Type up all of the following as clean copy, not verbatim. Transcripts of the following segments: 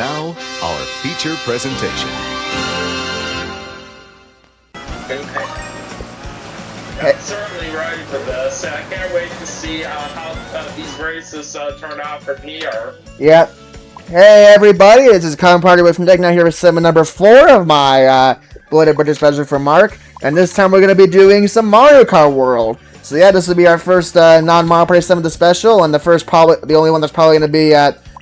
now, our feature presentation. I'm certainly ready for this. I can't wait to see how these races turn out from here. Yep. Hey everybody, this is Come&PartywithNick now here with segment number 4 of my Belated Birthday Special for Mark. And this time we're going to be doing some Mario Kart World. So yeah, this will be our first non-Mario Party 7 of the special, and the only one that's probably going to be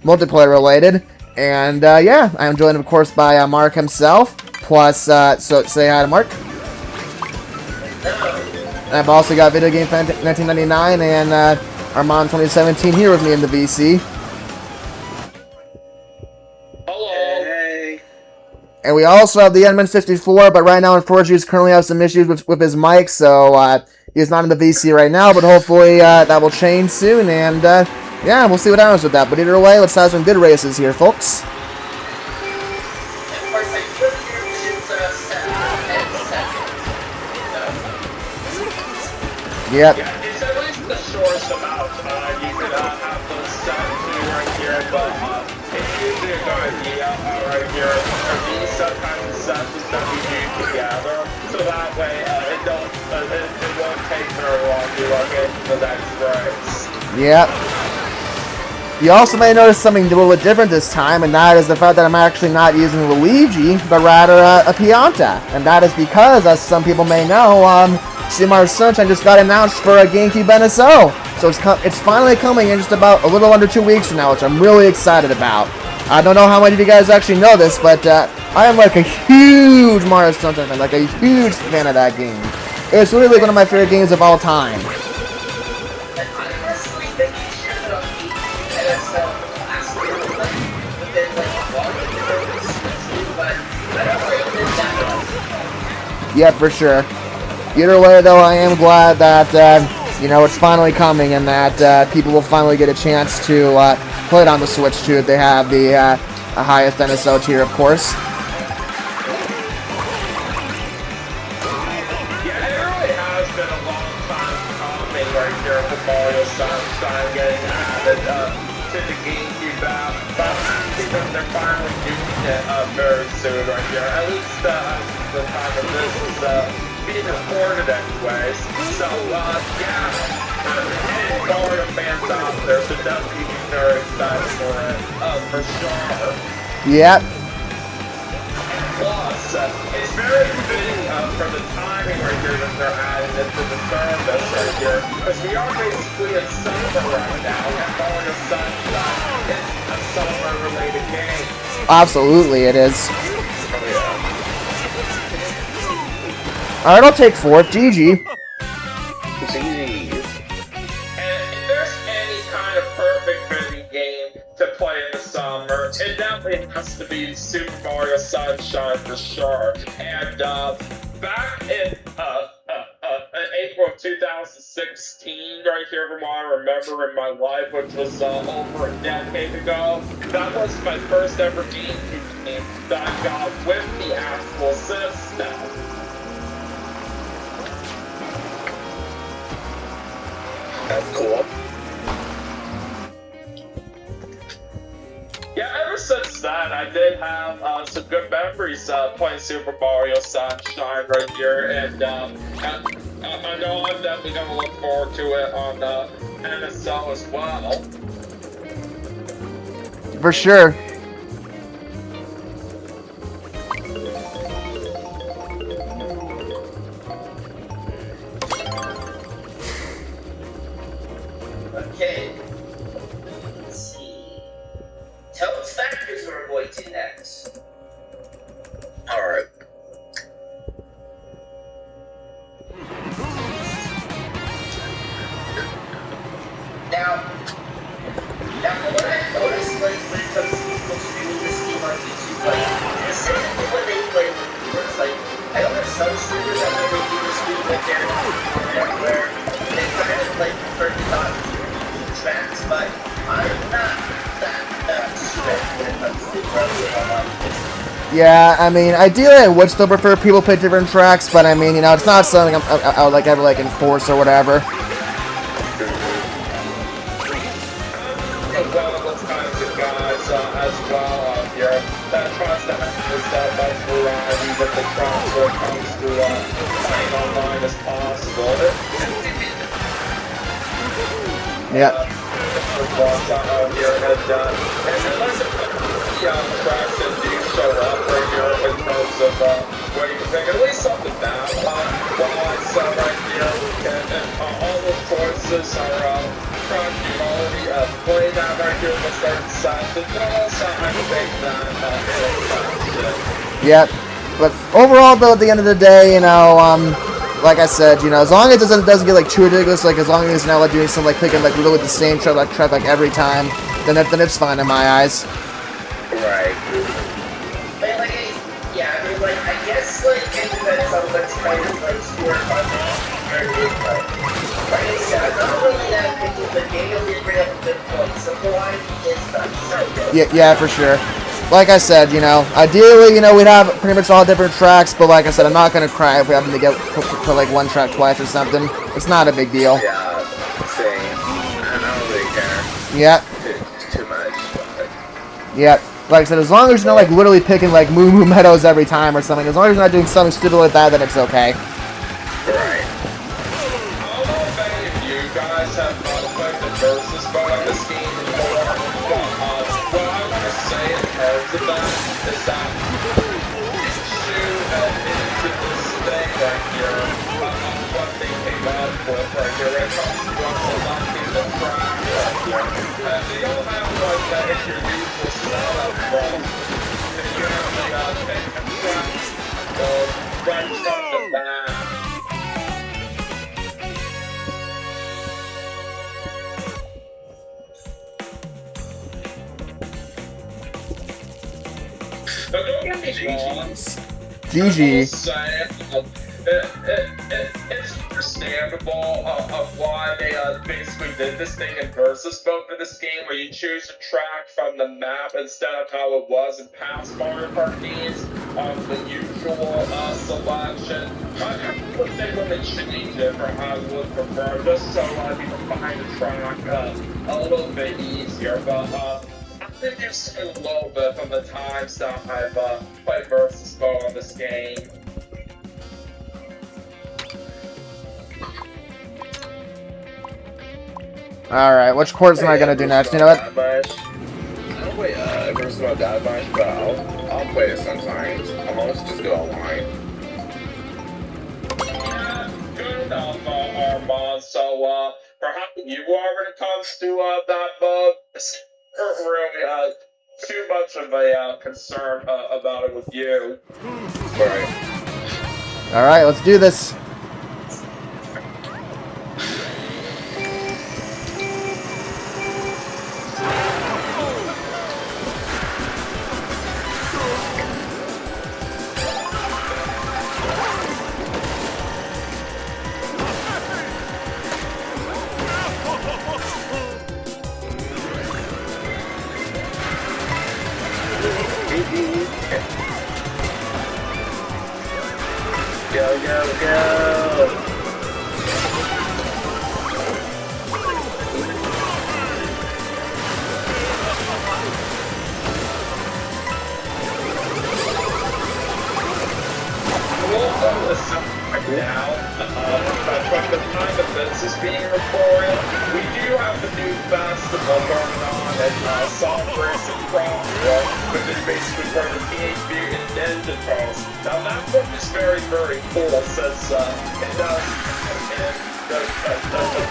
multiplayer related. And yeah, I'm joined of course by Mark himself, plus, so say hi to Mark. And I've also got Video Game Fan 1999 and Armand 2017 here with me in the VC. And we also have the Edmund 54, but right now, unfortunately, he's currently has some issues with his mic, so he's not in the VC right now, but hopefully that will change soon, and yeah, we'll see what happens with that. But either way, let's have some good races here, folks. Yep. Yeah, it's at least the shortest amount. You could have those set to right here, but it's usually a good idea right here for these kind of sessions that we do together, so that way it won't take very long to get to the next race. Yep. You also may notice something a little bit different this time, and that is the fact that I'm actually not using Luigi, but rather a Pianta. And that is because, as some people may know, CMR Sunshine just got announced for a GameCube NSO. So it's finally coming in just about a little under 2 weeks from now, which I'm really excited about. I don't know how many of you guys actually know this, but I am like a huge Mario Sunshine fan, like a huge fan of that game. It's literally one of my favorite games of all time. Yeah, for sure. Either way, though, I am glad that, it's finally coming and that people will finally get a chance to play it on the Switch, too, if they have the highest NSO tier, of course. Yeah, it really has been a long time coming right here for Mario Sunshine getting added to the GameCube app, but I think that they're finally doing it very soon right here. At least the time of this is being recorded anyways. So, yeah, any Mario fans out there should definitely be very excited for it, for sure. Yep. Plus, it's very fitting for the timing right here that they're adding it to the service right here, because we are basically in summer right now, and Mario Sunshine is a summer-related game. Absolutely, it is. Oh, yeah. Alright, I'll take 4th. GG. And if there's any kind of perfect video game to play in the summer, it definitely has to be Super Mario Sunshine for sure. And back in April of 2016, right here from what I remember in my life, which was over a decade ago, that was my first ever GameCube game that I got with the actual system. That's cool. Yeah, ever since then, I did have some good memories playing Super Mario Sunshine right here, and I know I'm definitely going to look forward to it on NSO as well. For sure. Okay, let's see. Tell us factors we're going to next. Alright. Now, what I've noticed when it comes to people streaming this game on YouTube, specifically when they play with viewers, I know there's some streamers that when they do the stream with their where they kind of prefer to not tracks, but I'm not that strict when it comes to playing online. Yeah, I mean, ideally I would still prefer people play different tracks, but I mean, it's not something I would ever enforce or whatever. Well, let's kind of guys as well here that tries to have as much variety with the tracks when it comes to playing online as possible. Yep. Out here and unless tracks that do show up right here in terms of what you think, at least something that wise right here, and all those choices are track quality, play that right here in the certain section, but also I think that Yep. But overall, though, at the end of the day, you know, like I said, you know, as long as it doesn't get like too ridiculous, like as long as it's not like doing something like picking like really the same track like every time, then it's fine in my eyes. Right. But like, yeah, I mean, like, I guess like it depends on what's kind of like scored by like I said, I'm not really that picky, but Daniel did bring up a good point. So variety is not so good. Yeah, for sure. Like I said, you know, ideally, you know, we'd have pretty much all different tracks, but like I said, I'm not gonna cry if we happen to get put like one track twice or something. It's not a big deal. Yeah, same. I don't really care. Yeah. Too much. But... Yeah. Like I said, as long as you're not like literally picking like Moo Moo Meadows every time or something, as long as you're not doing something stupid like that, then it's okay. Right. I don't know if any of you guys have played the versus mode on this game before, but what I want to say in terms of that is that issue into this thing right here, what they came up with right here, it comes to selecting the track right here. They all have like that if you're usual setup from, if you actually take a track, right from the back. But don't get me wrong. GG. It's understandable of why they basically did this thing in versus mode for this game, where you choose a track from the map instead of how it was in past Mario Kart games on the usual selection. I would say when they change it for how I would prefer, just so I can find a track a little bit easier. But I've been used to a little bit from the times that I've played versus mode on this game. Alright, which course am I gonna do next? You know what? I don't play versus mode that much, but I'll play it sometimes. I'll mostly just go online. Yeah, good enough, Armand. So, for how you are when it comes to that mode, it's not really too much of a concern about it with you. Right. Alright, let's do this. Go, go, go! Right now, from the time that this is being recorded, we do have the new festival going on at Soft Racing Crossroad, which is basically for the Teenage Mutant Ninja Turtles. Now that book is very, very cool since it does in the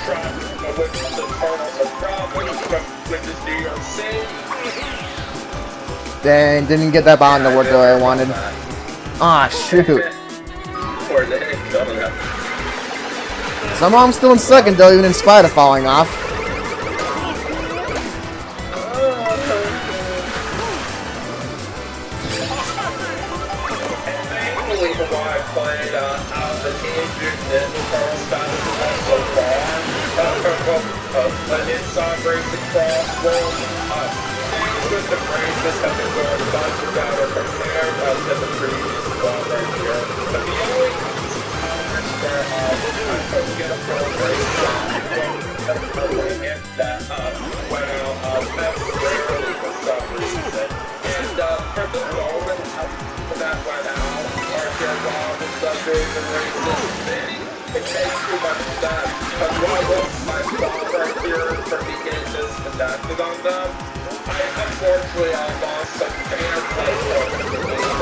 track with the turtles are from, which is New York City. Dang, didn't get that bond award that I wanted. Ah, shoot. Somehow I'm still in second though, even in spite of falling off. Thankfully, for why I played out of the Teenage Mutant Ninja Turtles festival so far, inside Racing Crossroad, things with the races have been going much better compared to the previous one right here. But the only where I couldn't get a full race, that went out very rarely was doing the races. It takes too much of that. But why was my fault right here for me getting disconnected on them? I unfortunately lost some airplay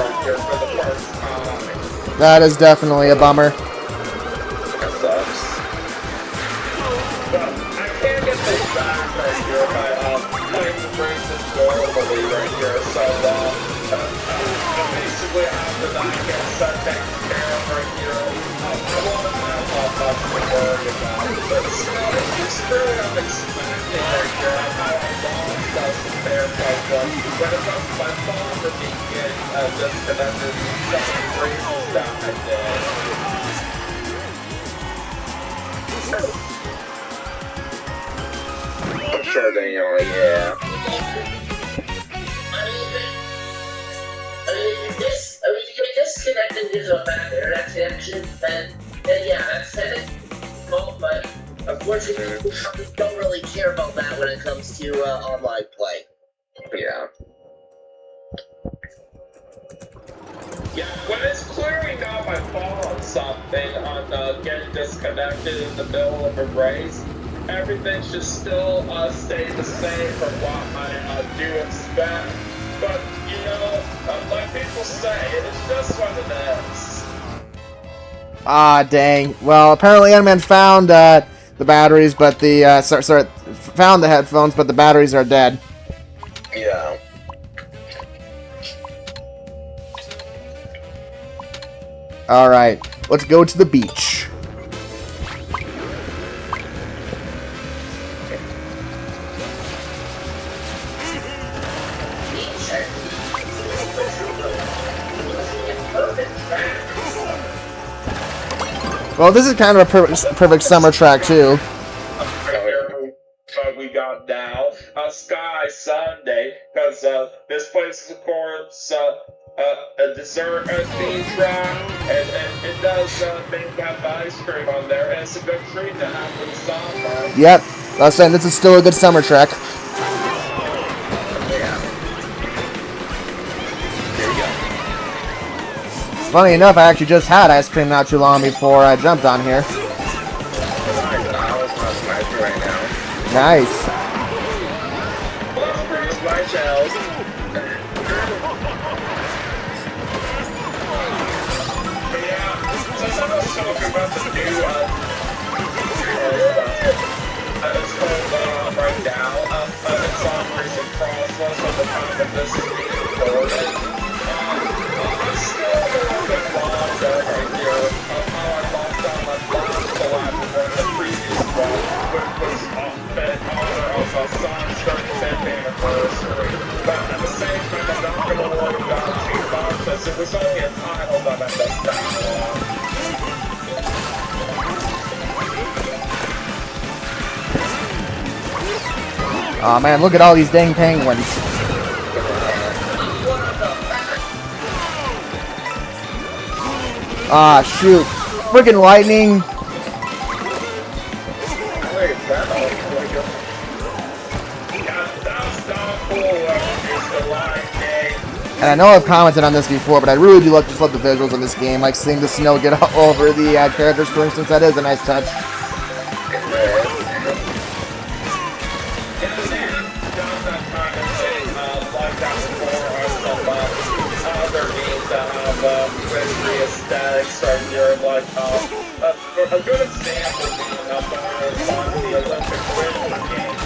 right here for the first time. That is definitely a bummer. That sucks. But I can't get this back right here by playing the races normally right here. So basically after that I get set taken care of right here. I won't have much to worry about. But still, it's just really unexpected right here how I lost some airplay. When it comes to my phone for me getting disconnected from the races that I did. I'm sure they are, yeah. If you're disconnected due to a bad internet connection, then yeah, that's it. But unfortunately, we don't really care about that when it comes to online play. Yeah. Yeah, when it's clearly not my fault on something, on getting disconnected in the middle of a race, everything should still stay the same from what I do expect. But, you know, like people say, it's just what it is. Ah, dang. Well, apparently Enderman found the batteries, but the, found the headphones, but the batteries are dead. Yeah. Alright, let's go to the beach. Well, this is kind of a perfect summer track, too. We got now Sky Sunday, because this place is, of course, a dessert themed track, and it does make have ice cream on there, and it's a good treat to have for the summer. Yep, I was saying this is still a good summer track. Funny enough, I actually just had ice cream not too long before I jumped on here. Nice. It's called right now. It's on recent process at the time that this is being recorded. I'm still a little bit lost right here of how I lost on my last collab before the previous one, which was in honor of Sonic's 35th anniversary. But at the same time, I'm not going to worry about too much, as it was only a title that I missed out on. Aw, man, look at all these dang penguins. Ah, shoot. Freaking lightning. And I know I've commented on this before, but I really do just love the visuals in this game. Like seeing the snow get all over the characters, for instance. That is a nice touch. Aesthetics right here, like a good example being up on the Olympic Winter Games.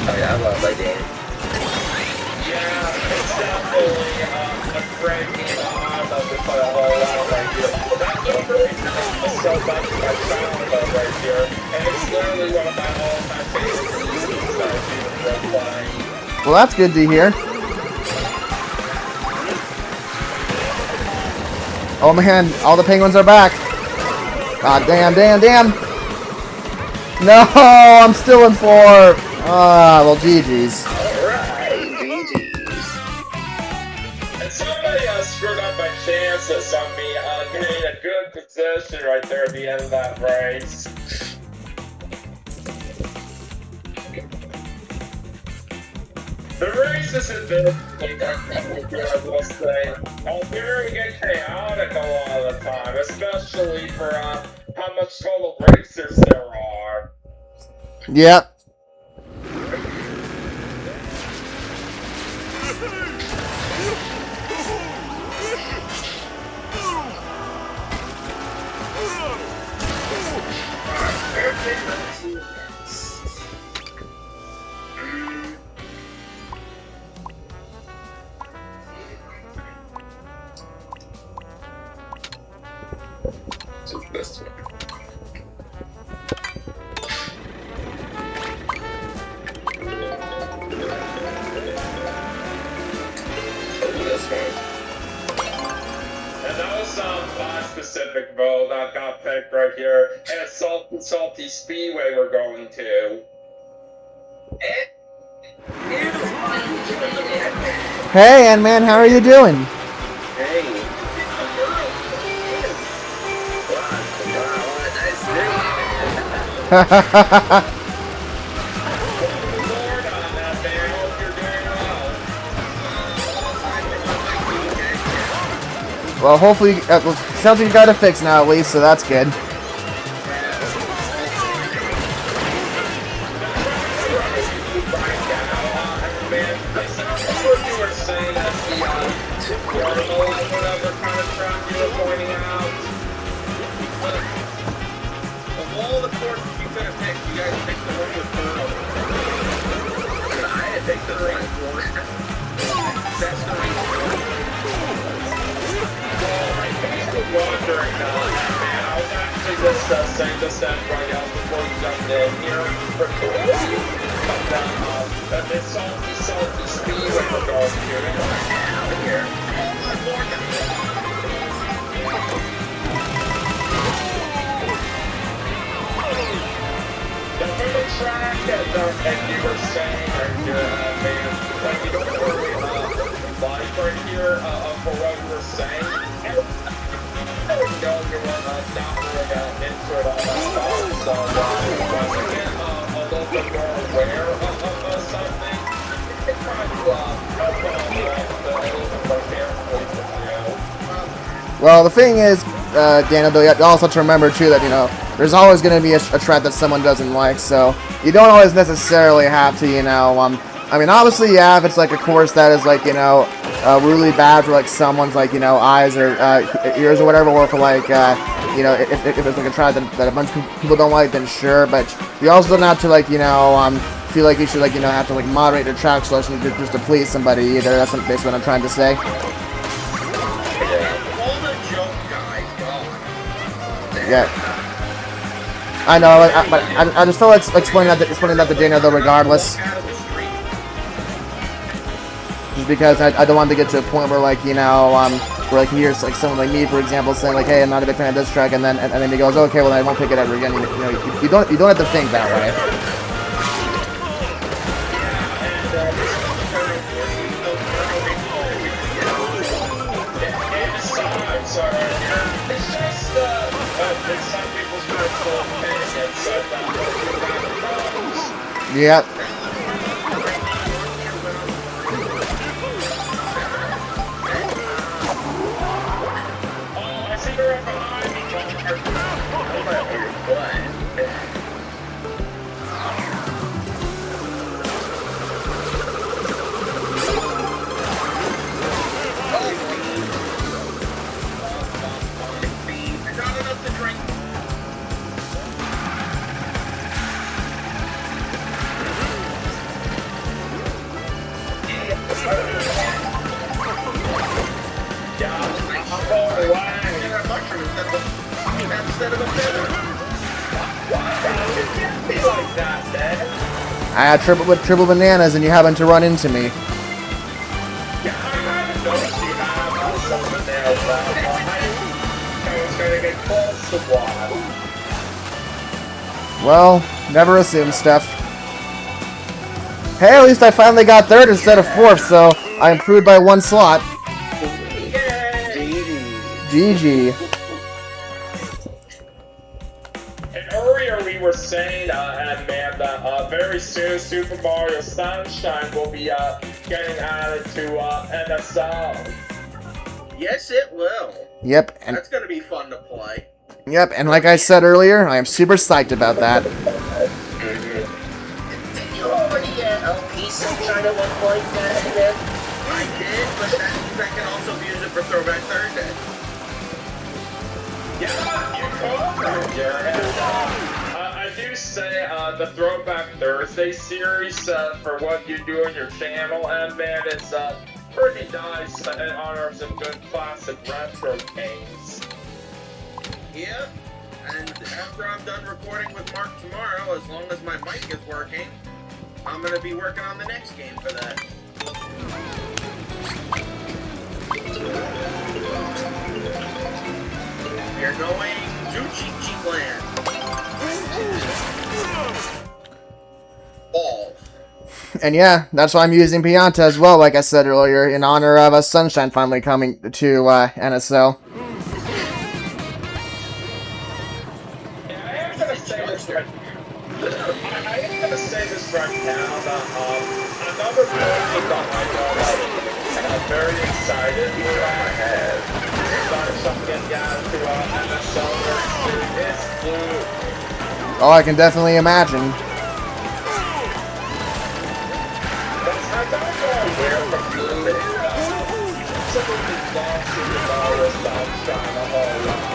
Oh yeah, I love that game. Yeah, it's definitely a great game. I love to play a whole lot right here. That's what really makes so much of my childhood right here, and it's literally one of my all-time favorite games that I do enjoy playing. Well, that's good to hear. Oh man, all the penguins are back. God damn, damn, damn. No, I'm still in 4. Ah, well, GG's. Alright, GG's. And somebody screwed up my chances on me getting a good position right there at the end of that race. The races in this game, I will say, are very chaotic a lot of the time, especially for how much total racers there are. Yep. This one. This one. And that was my specific vote that got picked right here. And it's Salty Speedway we're going to. Hey, Ant-Man, how are you doing? Hey. Lord on that, man. I hope you're doing well. Well, hopefully, sounds like you got it fixed now at least, so that's good. Wondering, man, I was actually just saying this right out before you jumped in here for tourism. But this salty speed when we're going to get out of here. The middle track, and you were saying right here, man, like you don't really like right here for what you were saying. I know you're not really into it all that stuff, so once you get a little bit more aware of something, it's trying to help a little bit more carefully with you. Well, the thing is, Daniel, you also have to remember, too, that, you know, there's always going to be a track that someone doesn't like, so you don't always necessarily have to, you know, I mean, obviously, yeah, if it's like a course that is, like, you know, really bad for, like, someone's, like, you know, eyes or ears or whatever, or for, like, you know, if it's, like, a track that a bunch of people don't like, then sure, but you also don't have to, like, you know, feel like you should, like, you know, have to, like, moderate your track selection just to please somebody either. That's basically what I'm trying to say. Yeah. I know, but I just feel like explaining that to Daniel, though, regardless. Just because I don't want to get to a point where, like, you know, where, like, he hears, like, someone like me, for example, saying, like, hey, I'm not a big fan of this track, and then he goes, okay, well, I won't pick it ever again. You don't have to think that way. Yep. I had triple bananas, and you happen to run into me. Well, never assume, Steph. Hey, at least I finally got third instead of fourth, so I improved by one slot. GG. And earlier we were saying, man, that very soon Super Mario Sunshine will be getting added to NSL. Yes, it will. Yep, and That's gonna be fun to play. yep, and like I said earlier, I am super psyched about that. Did you already get LP Sunshine at one point, Nick? I did, but that means I can also use it for Throwback Thursday. Yeah, you covered here. And I do say the Throwback Thursday series for what you do on your channel, and man, it's pretty nice in honor of some good classic retro games. Yep. And after I'm done recording with Mark tomorrow, as long as my mic is working, I'm gonna be working on the next game for that. We're going to Cheap Cheap Land. Balls. And yeah, that's why I'm using Pianta as well, like I said earlier, in honor of Sunshine finally coming to NSL. I am gonna say this right now that another person that I know that I'm very excited about something down to NSL very soon is Blue. Oh, I can definitely imagine. I don't know where from Blue is. Some of these lost Super Mario Sunshine a whole lot.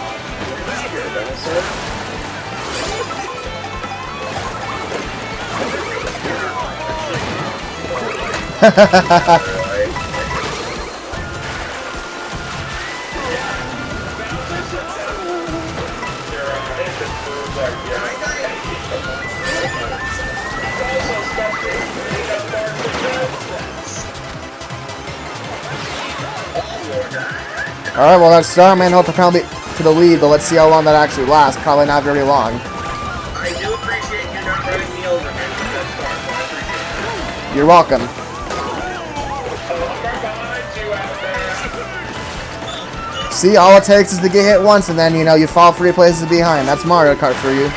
Alright, well, that Starman helped probably to the lead, but let's see how long that actually lasts. Probably not very long. I do appreciate you not running me over, man. That's far, so I appreciate it. You're welcome. See, all it takes is to get hit once, and then, you know, you fall 3 places behind. That's Mario Kart for you.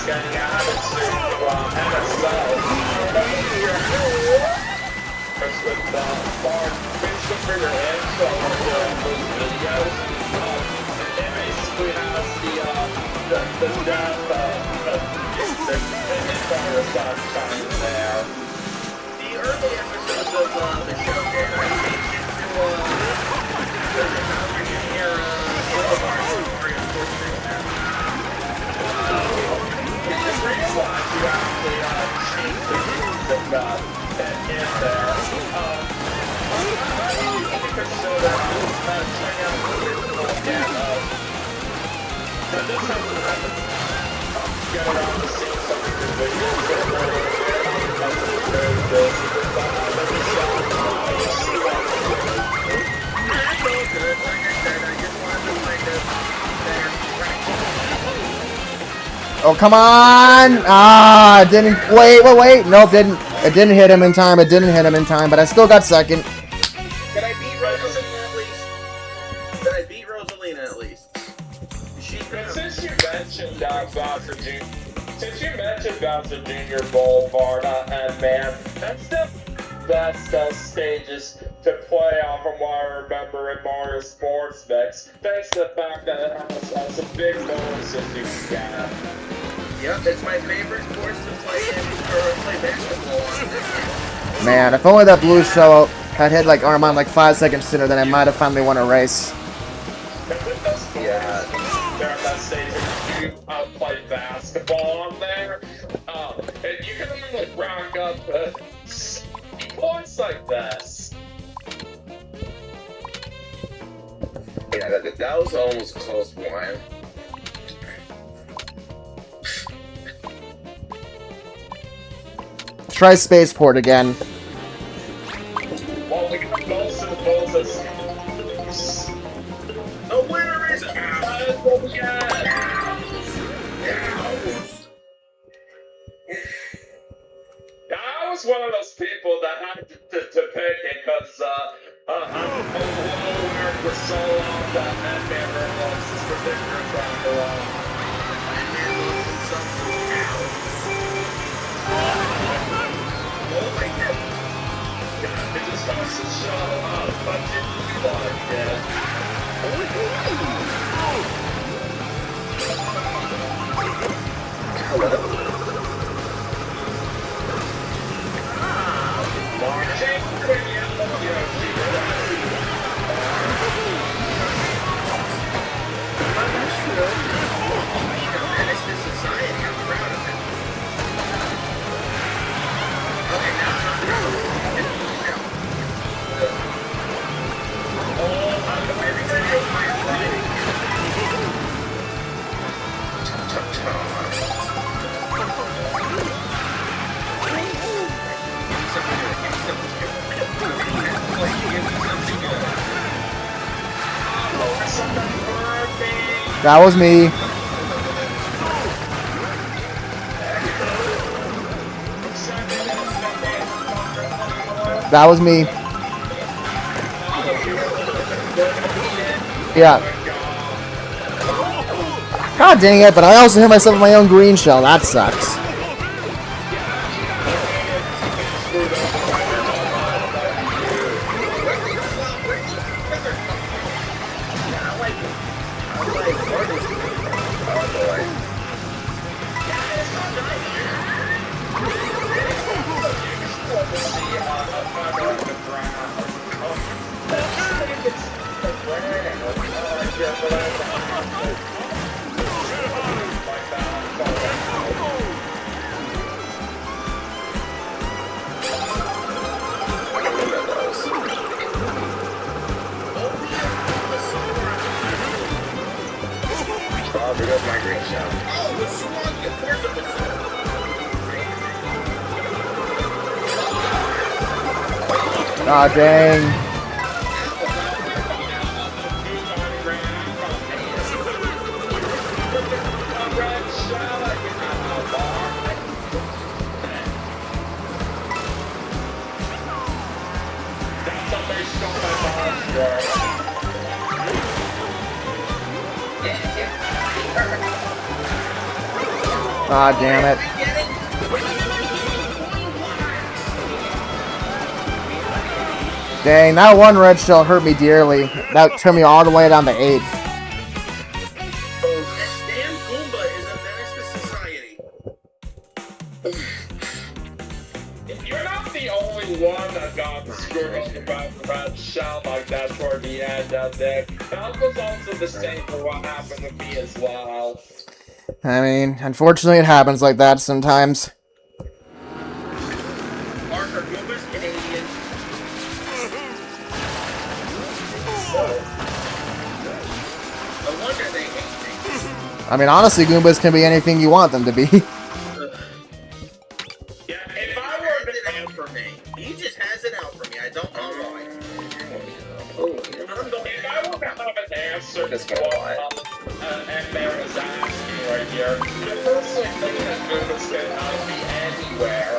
Getting out of NSL. With Bart, figure in some of those videos. It basically has the death the Sunshine there. The early episodes of the show did. I changed it to the American era Mario Sports. You actually change the music in there. Because so that check out the original again. So this has happened. Get around to see some of the videos. Good. Like I said, I just wanted to find a better practice. Oh, come on! Ah, it didn't. Wait. Nope, didn't. It didn't hit him in time. It didn't hit him in time, but I still got second. Did I beat Rosalina at least? Did I beat Rosalina at least? Since you mentioned Bowser Jr. Boulevard, and man, that's the best stages to play on from what I remember in Mario Sports Mix. Thanks to the fact that it has some big bonuses you can get. Yep, it's my favorite course to play in or play basketball on. Man, if only that blue shell had hit like Armand like 5 seconds sooner, then I might have finally won a race. Yeah, they're at that stage if you play basketball on there. And you can only rack up points like this. Yeah, that was almost a close one. Try Spaceport again. Well, we got both of those. The winner is I'm over for so long that Batman loves this particular track alone. Batman loves himself some cow. Oh my god. It just wants to show up, but didn't like it. Marching with Yoshi. That's true. Being a menace to society, I'm proud of him. Okay, now I'm not proud of him. That was me. That was me. Yeah. God dang it, but I also hit myself with my own green shell. That sucks. Aw, dang. Aw, damn it. Dang, that one red shell hurt me dearly. That took me all the way down to 8th. This damn Goomba is a menace to society. You're not the only one that got screwed up about the red shell like that toward the end, Nick. That was also the same for what happened with me as well. I mean, unfortunately it happens like that sometimes. Mark, are Goombas Canadian? No wonder they hate me. I mean, honestly, Goombas can be anything you want them to be. Yeah, if I were It out for me. He just has it out for me. I don't know why. If I were to have an answer to what Ant-Man is asking right here, I personally think that Goombas can be anywhere.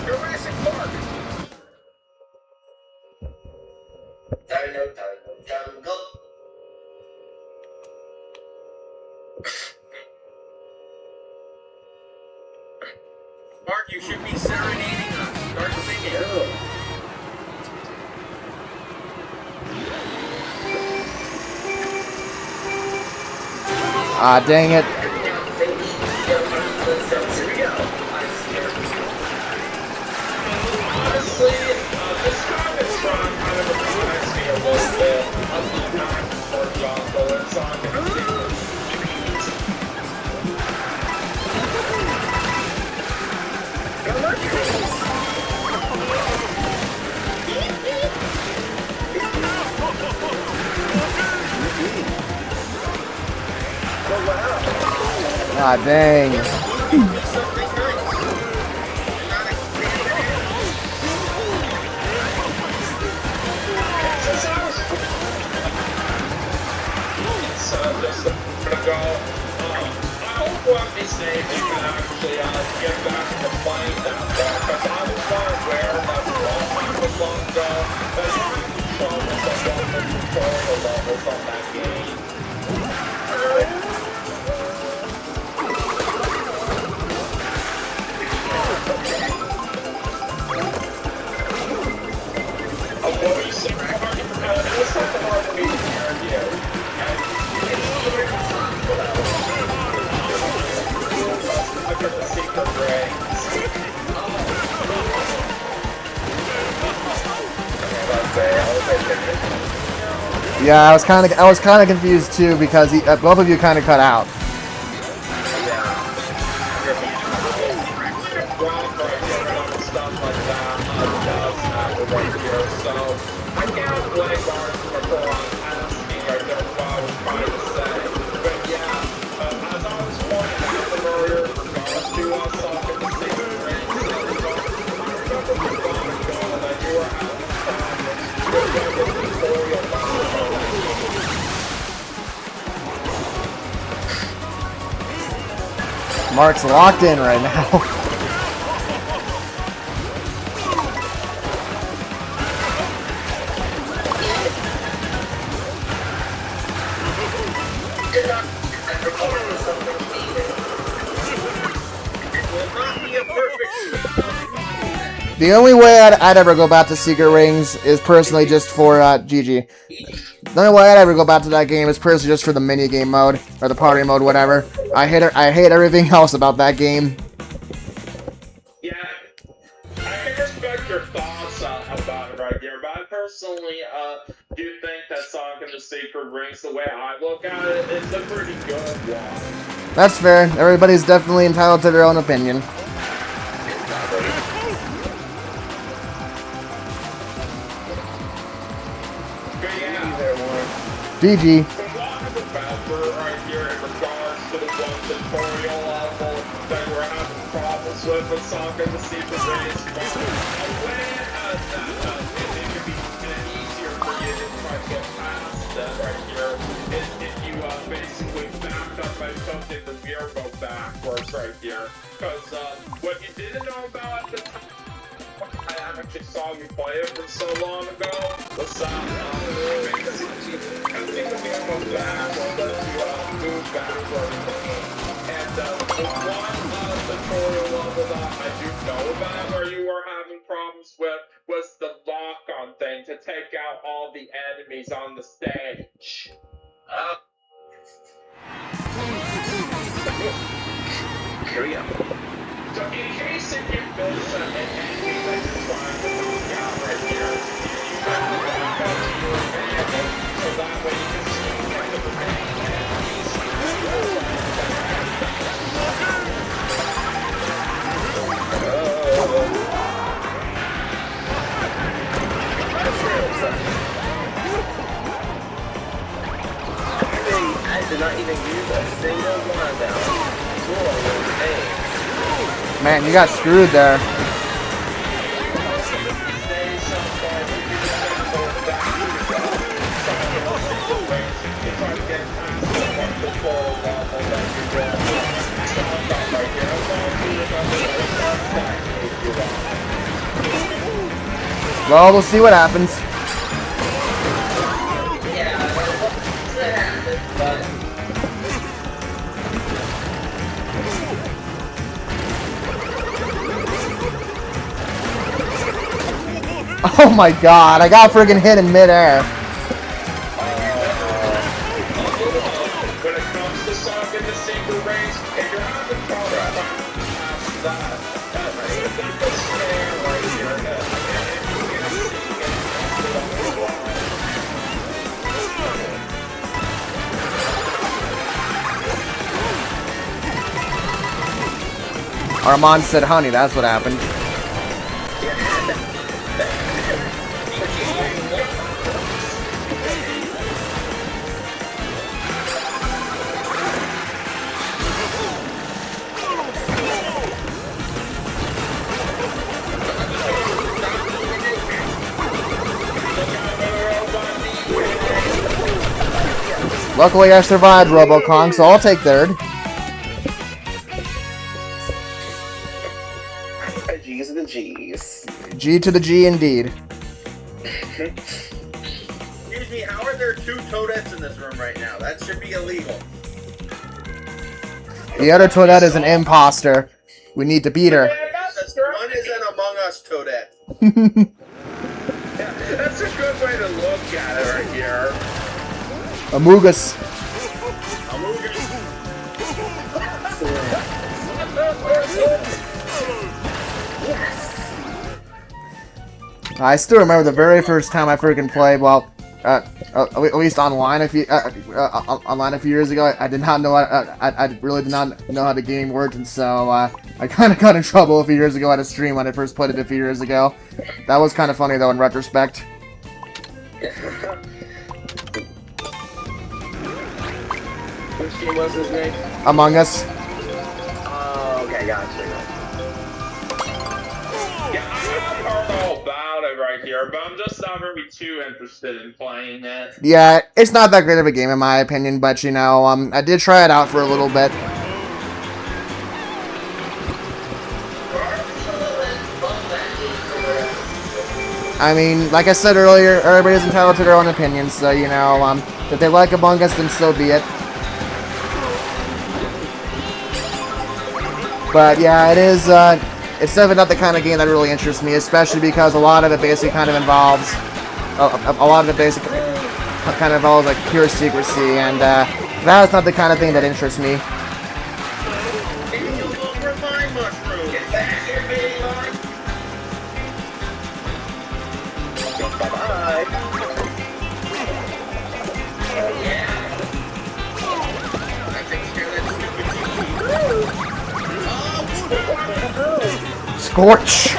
Jurassic Park. Jungle. Mark, you should be serenading us. Start singing. Ah, dang it. Honestly, this kind of song kind of reminds me a little bit of the Knock for Jungle. It's on the Ah, dang. I hope one of these days you can actually get back to playing that because I was not aware that as long ago, but you have to show me the tutorial levels on that game. What were you saying? It was something hard for me to hear you. Look at the secret rings. Yeah, I was kind of confused too because both of you kind of cut out. Mark's locked in right now. The only way I'd ever go back to Secret Rings is personally just for GG. The only way I'd ever go back to that game is personally just for the mini game mode or the party mode, whatever. I hate everything else about that game. Yeah, I can respect your thoughts about it right here, but I personally do think that Sonic and the Secret Rings, the way I look at it, is a pretty good one. That's fair. Everybody's definitely entitled to their own opinion. GG. Right here in regards to the one tutorial level that we're having problems with Sonic and the Secret Rings. A way that it could be easier for you to try to get past that right here is if you basically backed up by tilting the mirror go backwards right here. Because what you didn't know about at the time, I actually saw you play it from so long ago, was basically tilting the mirror go backwards to move backwards. And the one tutorial level that I do know about where you were having problems with was the lock-on thing to take out all the enemies on the stage. Hurry up. So in case if you miss an enemy that you're trying to knock out right here, you have to lock on to your advantage, so that way you can see kind of the remaining enemies. I did not even use a single one down. Man, you got screwed there. Well, we'll see what happens. Oh my god, I got friggin' hit in midair. When it comes to Sonic and the Secret Rings, if you're having problems past that, that's a snare right here. Armand said honey, that's what happened. Luckily I survived RoboKong, so I'll take third. G's to the G's. G to the G indeed. Excuse me, how are there 2 Toadettes in this room right now? That should be illegal. The other Toadette is an imposter. We need to beat her. One is an Among Us Toadette. Yeah, that's a good way to look at it right here. Amogus. I still remember the very first time I freaking played. Well, at least online a few years ago. I did not know. I really did not know how the game worked, and so I kind of got in trouble a few years ago at a stream when I first played it a few years ago. That was kind of funny though in retrospect. Which game was his name? Among Us. Oh, okay, gotcha. Yeah, I've heard all about it right here, but I'm just not really too interested in playing it. Yeah, it's not that great of a game in my opinion, but you know, I did try it out for a little bit. I mean, like I said earlier, everybody's entitled to their own opinions, so you know, if they like Among Us, then so be it. But yeah, it is, it's definitely not the kind of game that really interests me, especially because a lot of it basically kind of involves, like pure secrecy, and that's not the kind of thing that interests me. Scorch!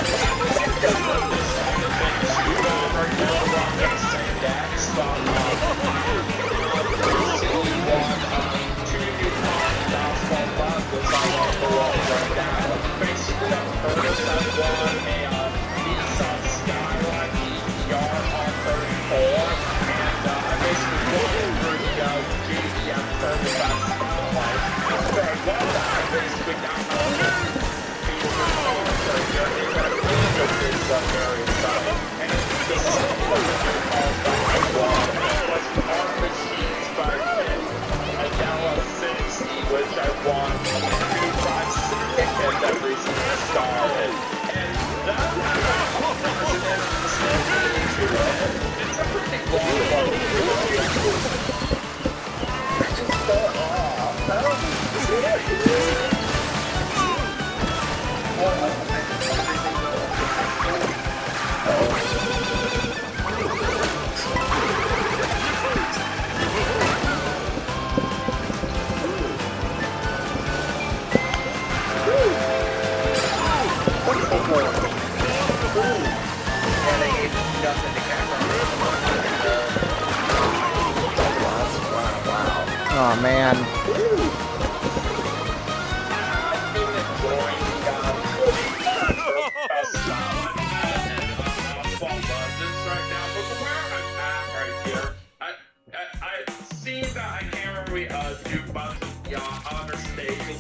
Oh man.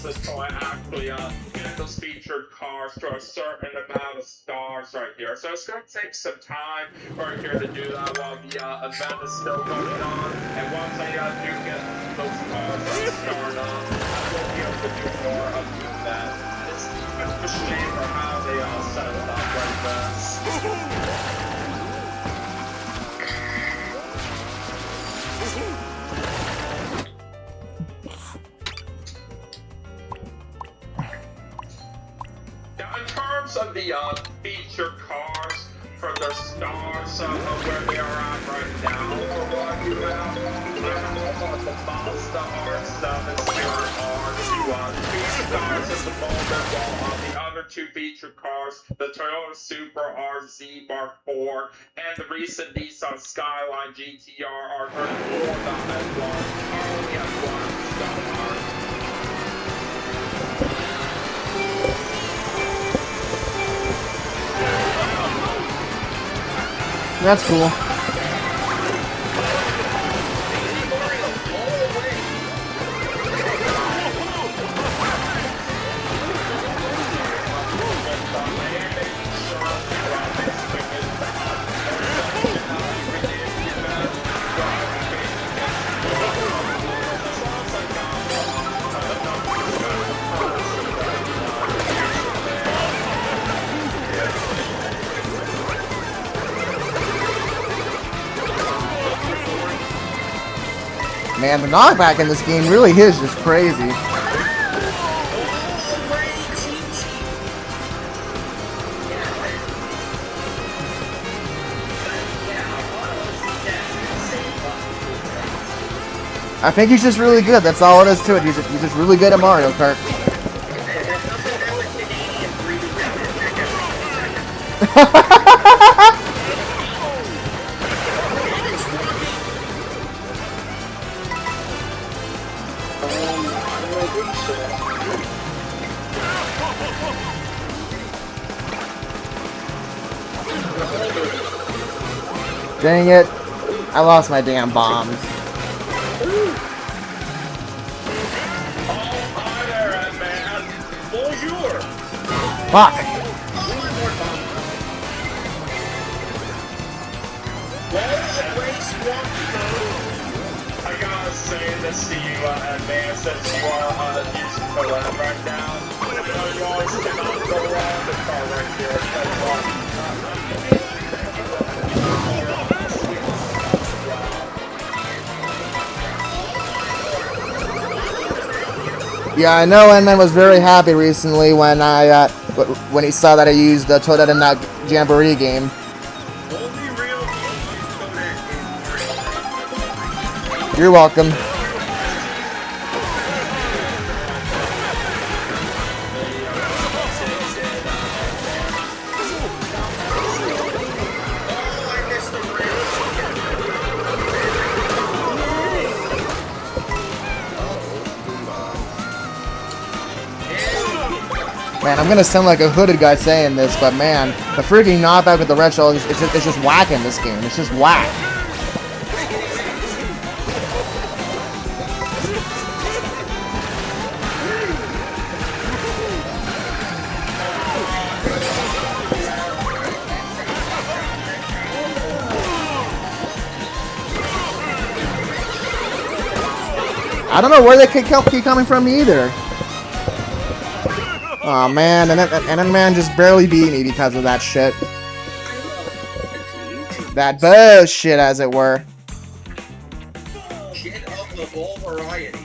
So I actually get those featured cars to a certain amount of stars right here. So it's going to take some time right here to do that while the event is still going on. And once I do get those cars started up, I will be able to do more of the event. It's kind of a shame for how they all set it up like this. Of the feature cars from the stars of where they are at right now for what you have. The Mazda R7 Spirit R2 stars at the moment, while the other 2 feature cars, the Toyota Supra RZ Mark IV and the recent Nissan Skyline GTR are turning 4 as well. Only have 1 star. That's cool. Man, the knockback in this game really is just crazy. I think he's just really good. That's all it is to it. He's just really good at Mario Kart. Dang it. I lost my damn bombs. Fuck. I gotta say this to you, man, since you are using collab right now. You always cannot go wrong with the car right here. Yeah, I know N-Man was very happy recently when when he saw that I used the Toadette in that Jamboree game. You're welcome. Man, I'm gonna sound like a hooded guy saying this, but man, the freaking knockback with the red shell is just whack in this game. It's just whack. I don't know where they keep coming from either. Oh man, and then man just barely beat me because of that shit. That bullshit, as it were. Shit of the whole variety.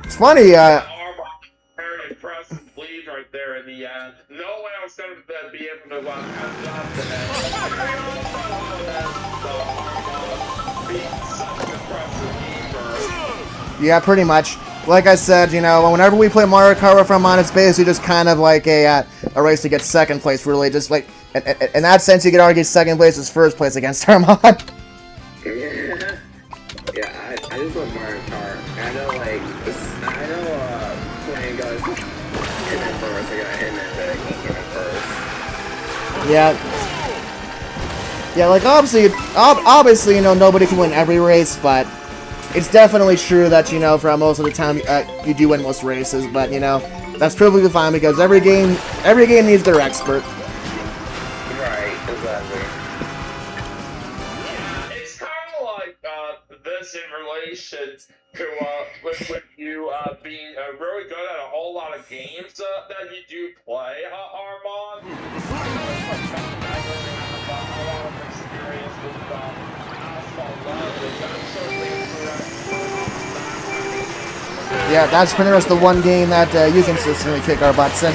It's funny, Very impressive lead right there in the end. No way I was going to be able to catch up to that. Yeah, pretty much. Like I said, you know, whenever we play Mario Kart with Armand, it's basically just kind of like a race to get second place, really. Just like, in that sense, you could argue second place is first place against Armand. Yeah, I just love Mario Kart. I know, like, playing guys in it first, I got him in first. Yeah. Yeah, like, obviously, you know, nobody can win every race, but it's definitely true that, you know, for most of the time, you do win most races, but, you know, that's perfectly fine because every game needs their expert. Right, exactly. It's kind of like this in relation to with you being really good at a whole lot of games that you do play, Armand. A lot of experience with Asphalt Yeah, that's pretty much the one game that you consistently kick our butts in.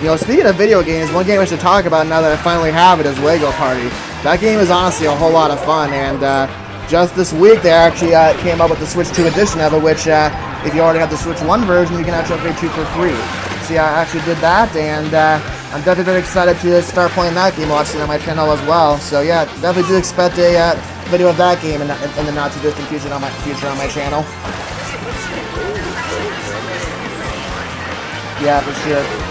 You know, speaking of video games, one game I should talk about now that I finally have it is Lego Party. That game is honestly a whole lot of fun, and just this week they actually came up with the Switch 2 edition of it, which if you already have the Switch 1 version, you can actually upgrade 2 for free. See, I actually did that, and I'm definitely very excited to start playing that game watching on my channel as well. So yeah, definitely do expect a video of that game in the not too distant future on my channel. Yeah, for sure.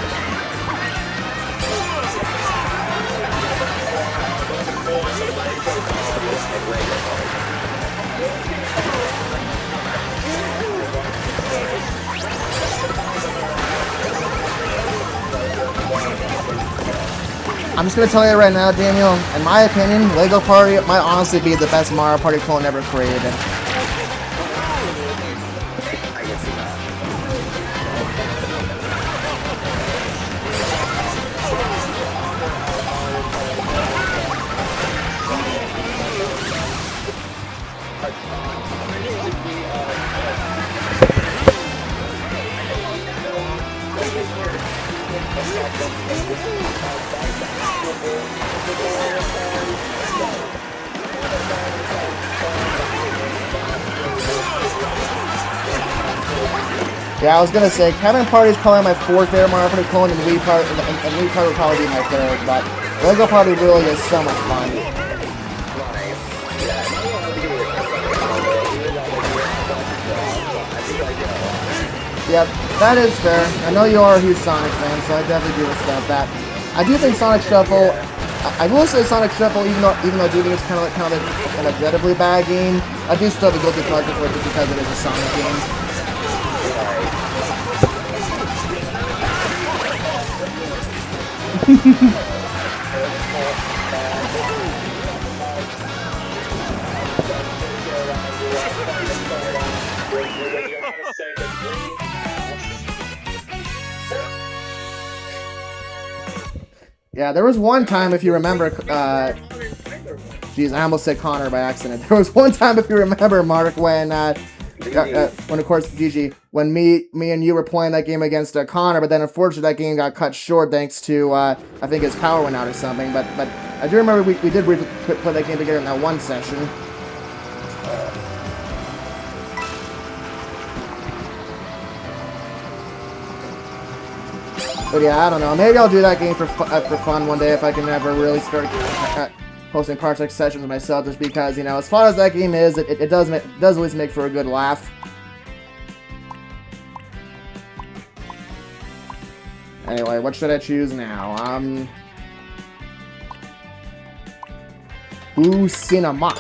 I'm just gonna tell you right now, Daniel, in my opinion, Lego Party might honestly be the best Mario Party clone ever created. I can see that. Yeah, I was gonna say, Come&Party is probably my fourth favorite Mario Party clone, and Wii Party would probably be my third, but Lego Party really is so much fun. Yep, that is fair. I know you are a huge Sonic fan, so I definitely do respect that. I do think Sonic Shuffle, I will say Sonic Shuffle, even though I do think it's kind of an incredibly bad game, I do still have a guilty pleasure for it just because it is a Sonic game. Yeah, there was one time, if you remember, geez, I almost said Connor by accident. There was one time, if you remember, Mark, when of course, Gigi, when me and you were playing that game against Connor, but then unfortunately that game got cut short thanks to, I think his power went out or something, but I do remember we did briefly play that game together in that one session. But yeah, I don't know. Maybe I'll do that game for fun one day if I can ever really start hosting Parsec sessions myself. Just because, you know, as far as that game is, it does always make for a good laugh. Anyway, what should I choose now? Boo Cinema.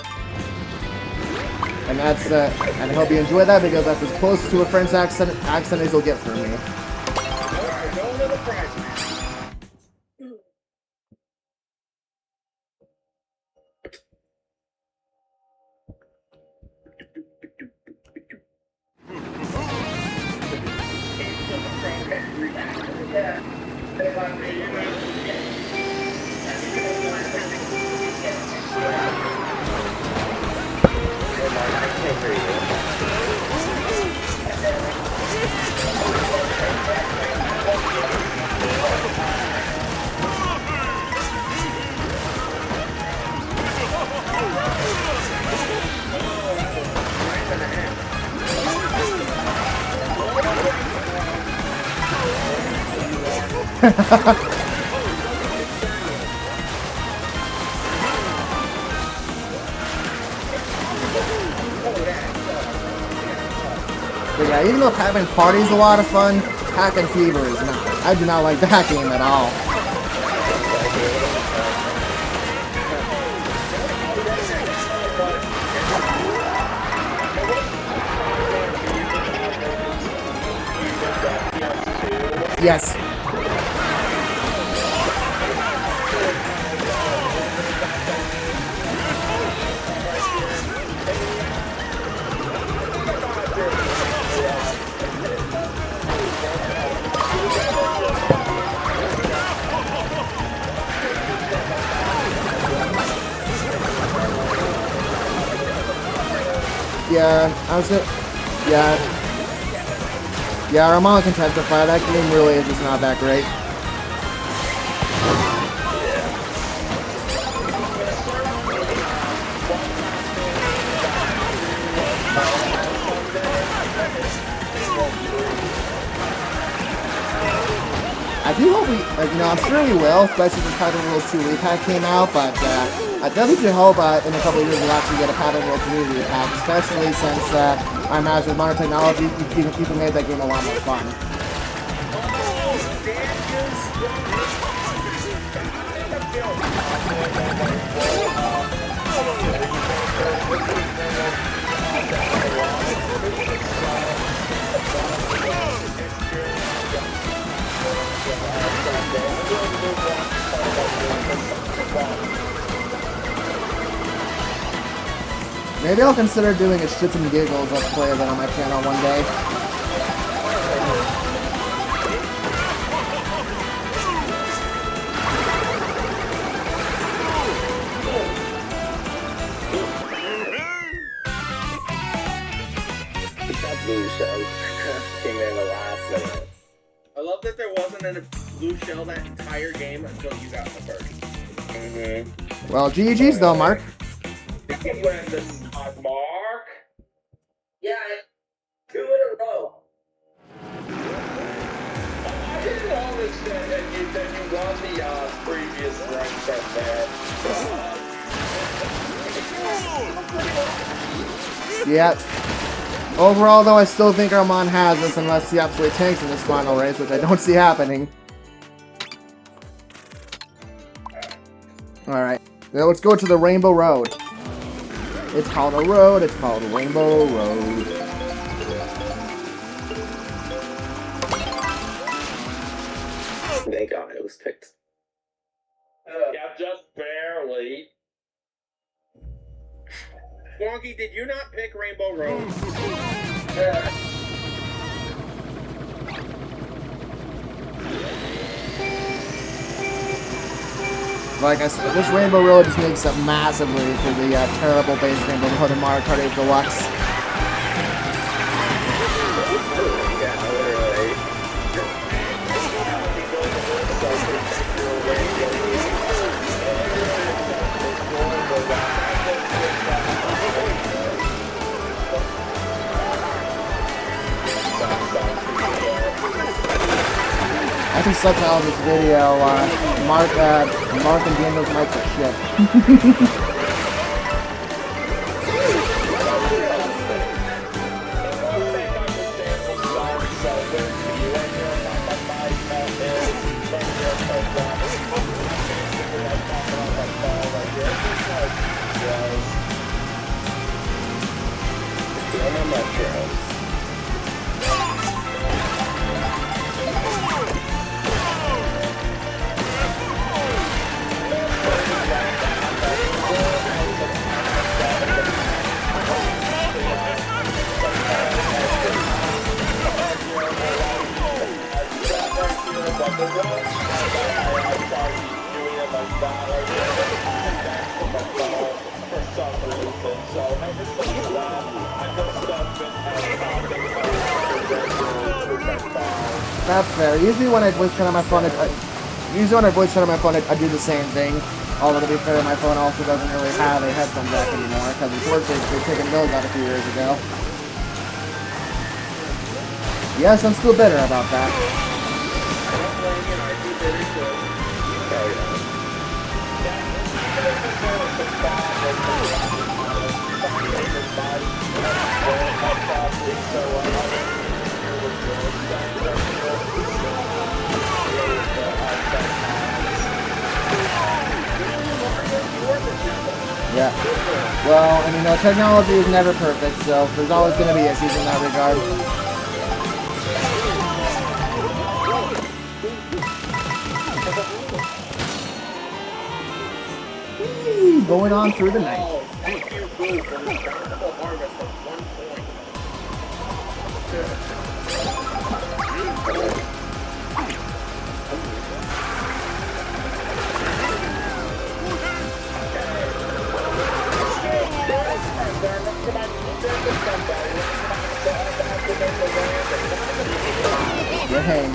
And that's and I hope you enjoy that because that's as close to a French accent as you'll get from me. But yeah, even though having parties a lot of fun, Hack and Fever is not. I do not like that game at all. Yes. Yeah, Ramon can testify, that game really is just not that great. I do hope I'm sure we will, especially since Pattern World 2 repack came out, but I definitely do hope in a couple of years we'll actually get a Pattern World community repack, especially since I imagine with modern technology, people made that game a lot more fun. Maybe I'll consider doing a shits and giggles let's play of it on my channel one day. That blue shell came in the last minute. I love that there wasn't a blue shell that entire game until you got the first. Well, GG's though, Mark. You can win this time, Mark. Yeah, 2 in a row. I didn't notice that you won the previous race up there. Yep. Overall, though, I still think Armand has this unless he absolutely tanks in this final race, which I don't see happening. Alright. Now let's go to the Rainbow Road. It's called a road, it's called Rainbow Road. Thank God it was picked. Yeah, just barely. Wonky, did you not pick Rainbow Road? Like I said, this Rainbow Road just makes up massively for the terrible base Rainbow Road in Mario Kart 8 Deluxe. Yeah, literally. I think subtitle of this video, Mark and Daniel's mics are shit. That's fair. Usually when I voice chat on my phone, I do the same thing. Although to be fair, my phone also doesn't really have a headphone jack anymore because unfortunately they've taken those out a few years ago. Yes, I'm still bitter about that. Yeah. Well, and you know, technology is never perfect, so there's always going to be issues in that regard. Whee, going on through the night. Thank you, Boo, for this bountiful harvest of 1 point. Dang.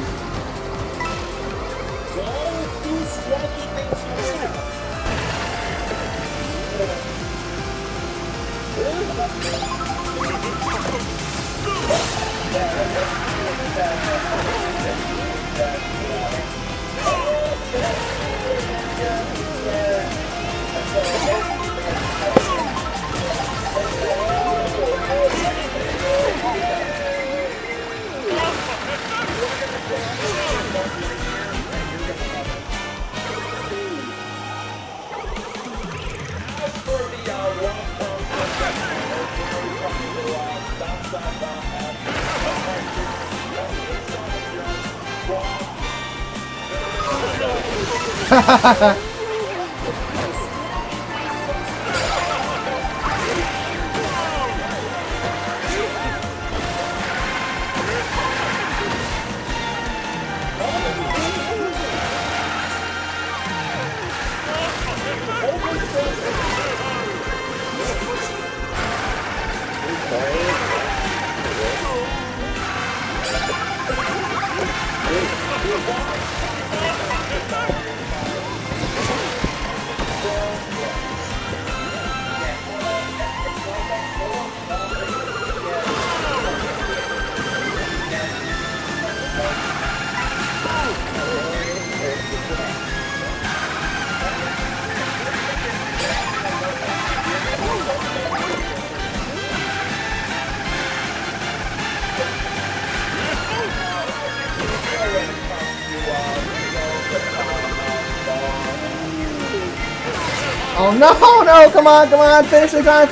Oh, no, come on, finishing time.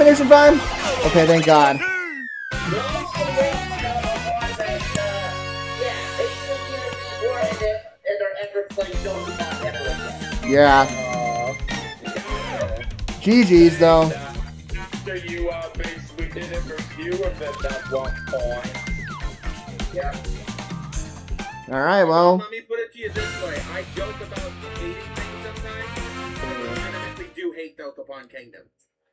Okay, thank God. Yeah. GG's, though. So you basically did a review of it at one point. Yeah. Alright, well. Let me put it to you this way. I joke about hating things sometimes, but I legitimately do hate Dokapon Kingdom.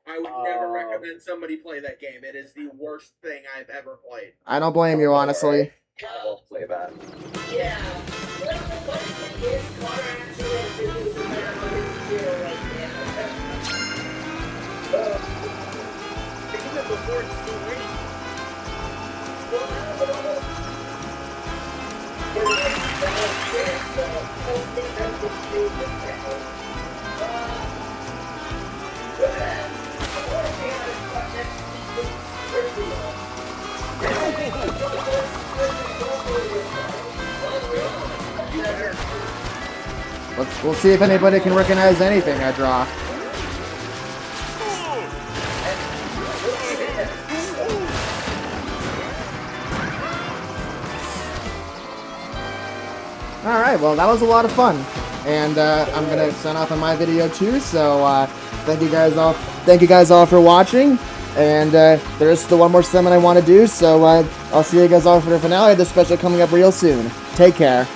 I would never recommend somebody play that game. It is the worst thing I've ever played. I don't blame you, honestly. I won't play that. Yeah. Well, the funny thing is, Connor actually is a better hero right now. Think of it before it's too late. We'll see if anybody can recognize anything I draw. Alright, well, that was a lot of fun. And I'm going to sign off on my video too, so thank you guys all for watching. And there's still one more summon I want to do, so I'll see you guys all for the finale of the special coming up real soon. Take care.